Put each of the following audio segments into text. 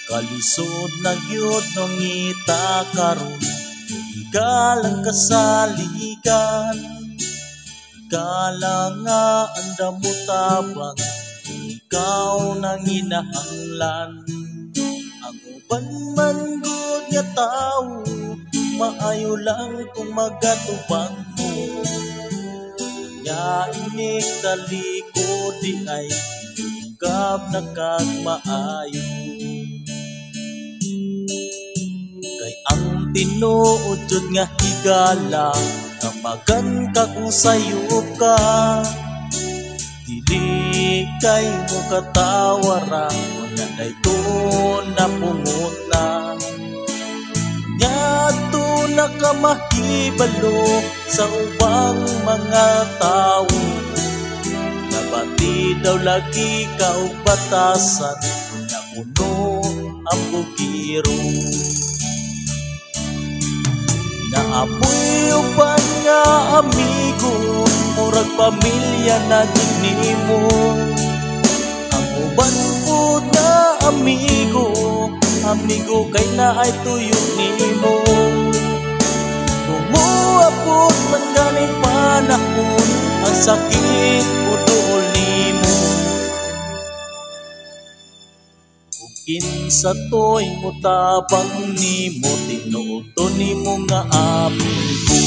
Kalisod na gyud nung ngita karon, igalang kasaligan. Ikala nga anda mo tabang, ikaw nang hinahanglan. Ang uban man gud nga tawo, maayo lang kung magatubang mo. Nya inig talikod di ay tugab na kag maayo. Kay ang tinuod jud nga higala, namagan ka kung sayop ka. Dili kay mo katawara, nga dayton na pungot na. Nyato na ka mahibalo sa ubang mga tawo. Nabati daw lagi ka og batasan, na uno ang bugiro. Naapoy uban nga amigo, murag pamilya na nimo. Ang uban po nga amigo, amigo kay naay tuyok nimo. Bumuapot man ganing panahon, ang sakit uduol nimo. Kinsa to'y mutabang nimo, tinuto nimo nga amigo.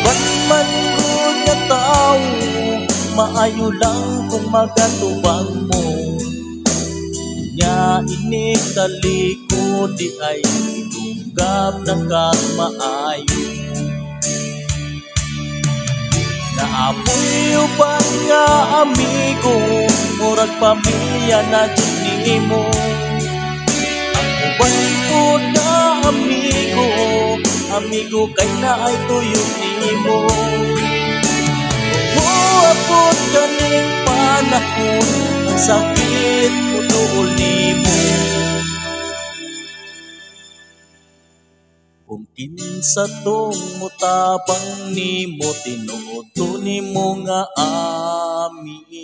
Ba't man gud nga tawo, maayo lang kung magatubang mo. Nya inig talikod di ay tugab na kag maayo. Naapoy uban nga amigo, murag pamilya na jud nimo. Ang uban po nga amigo, amigo kay naay tuyok nimo. Buapot kaning panahon, ang sakit uduol nimo. Kung kinsa tong mutabang nimo, tinuto nimo nga amigo.